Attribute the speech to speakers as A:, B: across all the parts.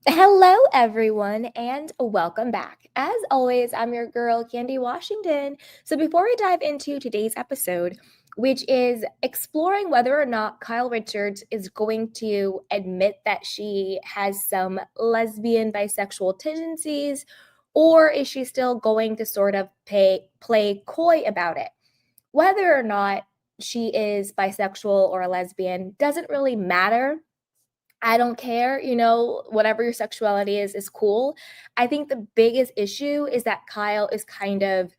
A: Hello, everyone, and welcome back. As always, I'm your girl, Candy Washington. So, before we dive into today's episode, which is exploring whether or not Kyle Richards is going to admit that she has some lesbian bisexual tendencies, or is she still going to sort of play coy about it? Whether or not she is bisexual or a lesbian doesn't really matter. I don't care, whatever your sexuality is cool. I think the biggest issue is that Kyle is kind of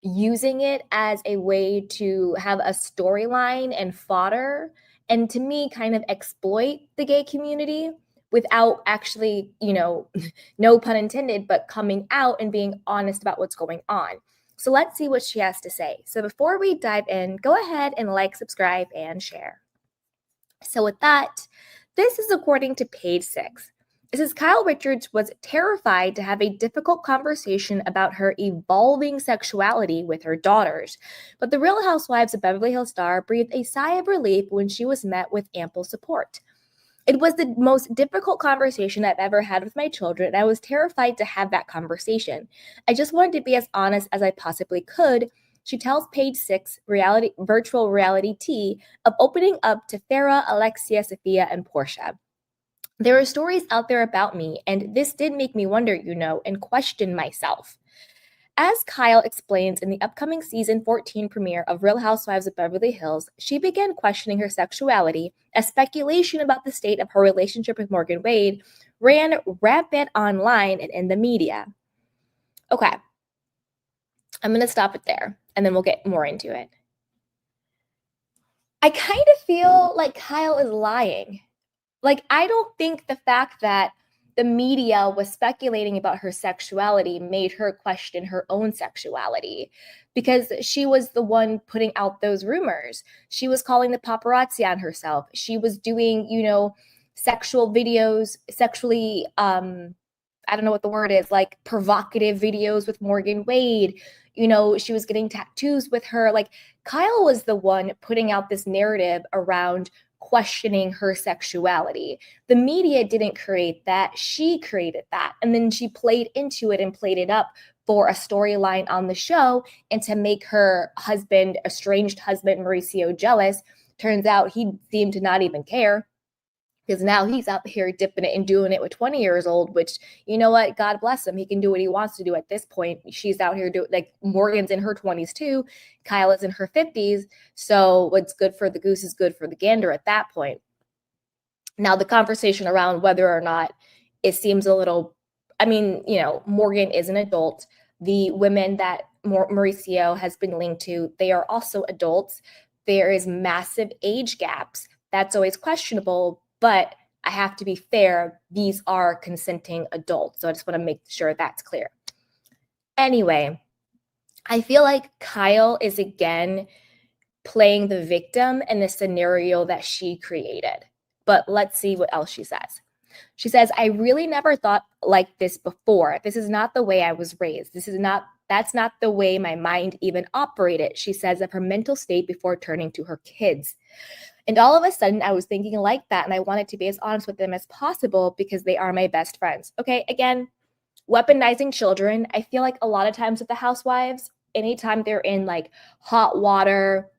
A: using it as a way to have a storyline and fodder, and to me, kind of exploit the gay community without actually, no pun intended, but coming out and being honest about what's going on. So let's see what she has to say. So before we dive in, go ahead and like, subscribe, and share. So, with that, this is according to page 6. It says Kyle Richards was terrified to have a difficult conversation about her evolving sexuality with her daughters. But the Real Housewives of Beverly Hills star breathed a sigh of relief when she was met with ample support. It was the most difficult conversation I've ever had with my children, and I was terrified to have that conversation. I just wanted to be as honest as I possibly could. She tells page 6, virtual reality tea, of opening up to Farrah, Alexia, Sophia, and Portia. There are stories out there about me, and this did make me wonder, and question myself. As Kyle explains in the upcoming season 14 premiere of Real Housewives of Beverly Hills, she began questioning her sexuality as speculation about the state of her relationship with Morgan Wade ran rampant online and in the media. Okay, I'm going to stop it there and then we'll get more into it. I kind of feel like Kyle is lying. Like, I don't think the fact that the media was speculating about her sexuality made her question her own sexuality, because she was the one putting out those rumors. She was calling the paparazzi on herself. She was doing, sexual videos, sexually, I don't know what the word is, like provocative videos with Morgan Wade. She was getting tattoos with her. Like, Kyle was the one putting out this narrative around questioning her sexuality. The media didn't create that. She created that. And then she played into it and played it up for a storyline on the show and to make her husband, estranged husband, Mauricio, jealous. Turns out he seemed to not even care, because now he's out here dipping it and doing it with 20 years old, which, you know what, God bless him, he can do what he wants to do at this point. She's out here doing, like, Morgan's in her 20s too, Kyle is in her 50s, so what's good for the goose is good for the gander at that point. Now the conversation around whether or not it seems a little, Morgan is an adult. The women that Mauricio has been linked to, they are also adults. There is massive age gaps. That's always questionable, but I have to be fair, these are consenting adults. So I just want to make sure that's clear. Anyway, I feel like Kyle is again playing the victim in the scenario that she created. But let's see what else she says. She says, I really never thought like this before. This is not the way I was raised. That's not the way my mind even operated, she says, of her mental state before turning to her kids. And all of a sudden, I was thinking like that, and I wanted to be as honest with them as possible because they are my best friends. Okay, again, weaponizing children. I feel like a lot of times with the housewives, anytime they're in like hot water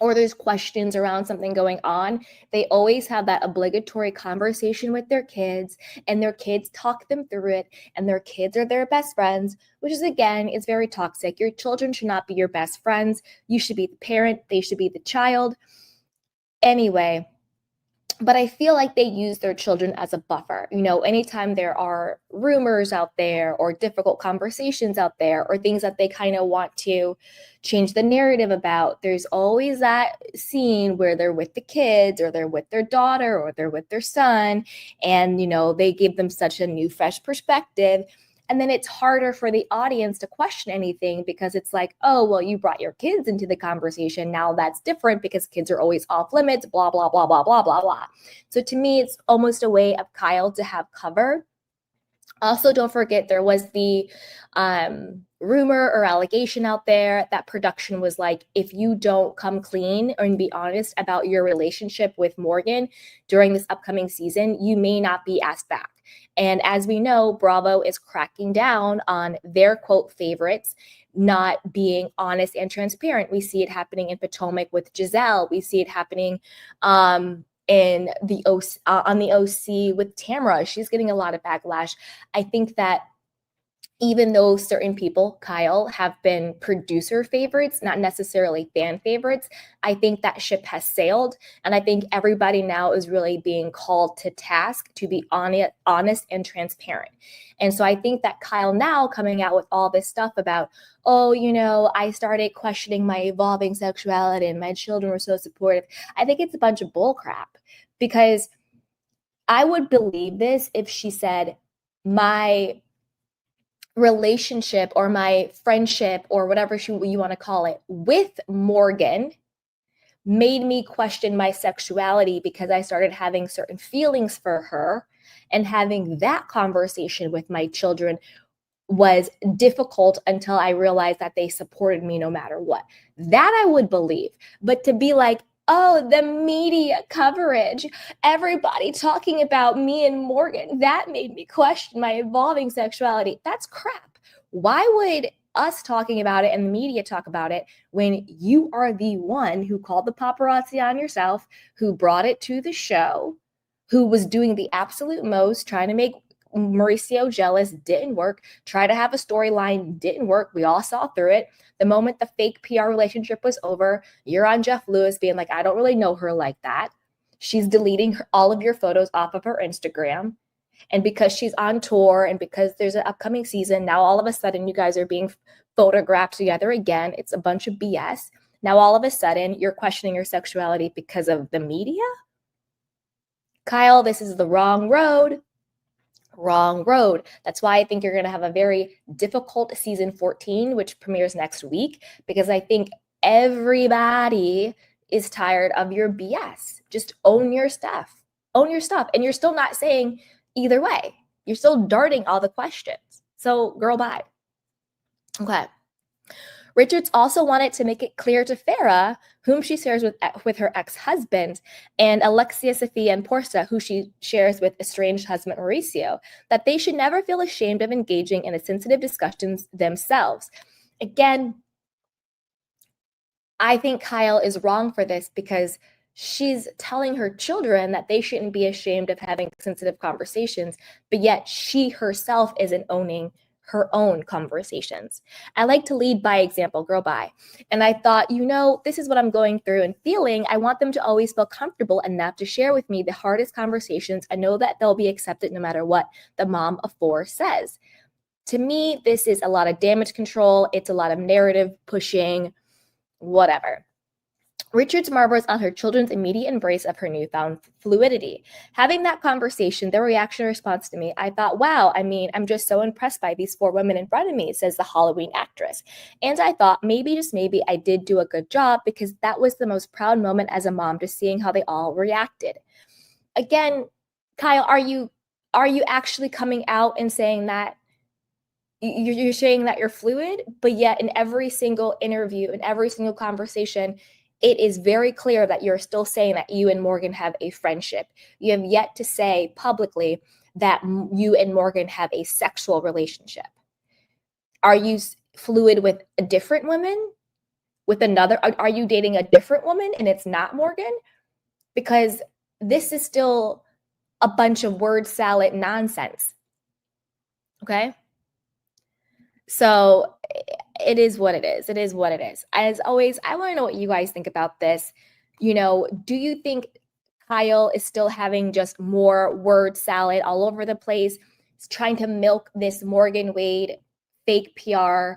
A: or there's questions around something going on, they always have that obligatory conversation with their kids, and their kids talk them through it, and their kids are their best friends, which is, again, is very toxic. Your children should not be your best friends. You should be the parent. They should be the child. Anyway, but I feel like they use their children as a buffer. Anytime there are rumors out there or difficult conversations out there or things that they kind of want to change the narrative about, there's always that scene where they're with the kids or they're with their daughter or they're with their son, and, they give them such a new, fresh perspective. And then it's harder for the audience to question anything because it's like, oh, well, you brought your kids into the conversation. Now that's different because kids are always off limits, blah, blah, blah, blah, blah, blah, blah. So to me, it's almost a way of Kyle to have cover. Also, don't forget there was the rumor or allegation out there that production was like, if you don't come clean and be honest about your relationship with Morgan during this upcoming season, you may not be asked back. And as we know, Bravo is cracking down on their quote favorites not being honest and transparent. We see it happening in Potomac with Giselle. We see it happening in the on the OC with Tamra. She's getting a lot of backlash. I think that even though certain people, Kyle, have been producer favorites, not necessarily fan favorites, I think that ship has sailed. And I think everybody now is really being called to task to be honest and transparent. And so I think that Kyle now coming out with all this stuff about, oh, you know, I started questioning my evolving sexuality and my children were so supportive. I think it's a bunch of bull crap, because I would believe this if she said, my relationship or my friendship or whatever you want to call it with Morgan made me question my sexuality because I started having certain feelings for her, and having that conversation with my children was difficult until I realized that they supported me no matter what. That I would believe. But to be like, oh, the media coverage, everybody talking about me and Morgan, that made me question my evolving sexuality. That's crap. Why would us talking about it and the media talk about it when you are the one who called the paparazzi on yourself, who brought it to the show, who was doing the absolute most, trying to make Mauricio jealous, didn't work, try to have a storyline, didn't work. We all saw through it. The moment the fake PR relationship was over, you're on Jeff Lewis being like, I don't really know her like that. She's deleting all of your photos off of her Instagram. And because she's on tour and because there's an upcoming season, now all of a sudden you guys are being photographed together again. It's a bunch of BS. Now all of a sudden you're questioning your sexuality because of the media? Kyle, this is the wrong road. Wrong road. That's why I think you're going to have a very difficult season 14, which premieres next week, because I think everybody is tired of your BS. Just own your stuff. Own your stuff. And you're still not saying either way. You're still darting all the questions. So, girl, bye. Okay. Richards also wanted to make it clear to Farrah, whom she shares with her ex-husband, and Alexia, Sophia, and Portia, who she shares with estranged husband Mauricio, that they should never feel ashamed of engaging in the sensitive discussions themselves. Again, I think Kyle is wrong for this because she's telling her children that they shouldn't be ashamed of having sensitive conversations, but yet she herself isn't owning her own conversations. I like to lead by example, girl, bye. And I thought, you know, this is what I'm going through and feeling. I want them to always feel comfortable enough to share with me the hardest conversations. I know that they'll be accepted no matter what the mom of four says. To me, this is a lot of damage control. It's a lot of narrative pushing, whatever. Richards marvels on her children's immediate embrace of her newfound fluidity. Having that conversation, their reaction and response to me, I thought, wow, I mean, I'm just so impressed by these four women in front of me, says the Halloween actress. And I thought maybe, just maybe, I did do a good job, because that was the most proud moment as a mom, just seeing how they all reacted. Again, Kyle, are you actually coming out and saying that you're saying that you're fluid, but yet in every single interview, in every single conversation, it is very clear that you're still saying that you and Morgan have a friendship. You have yet to say publicly that you and Morgan have a sexual relationship. Are you fluid with a different woman? With another? Are you dating a different woman and it's not Morgan? Because this is still a bunch of word salad nonsense. Okay? So it is what it is. It is what it is. As always, I want to know what you guys think about this. You know, do you think Kyle is still having just more word salad all over the place, trying to milk this Morgan Wade fake PR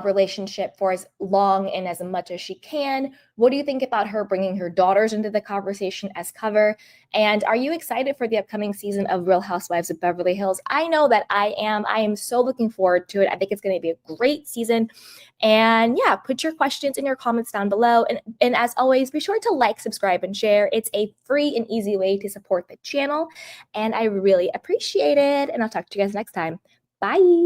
A: relationship for as long and as much as she can? What do you think about her bringing her daughters into the conversation as cover? And are you excited for the upcoming season of Real Housewives of Beverly Hills? I know that I am. I am so looking forward to it. I think it's going to be a great season. And yeah, put your questions in your comments down below. And as always, be sure to like, subscribe, and share. It's a free and easy way to support the channel. And I really appreciate it. And I'll talk to you guys next time. Bye.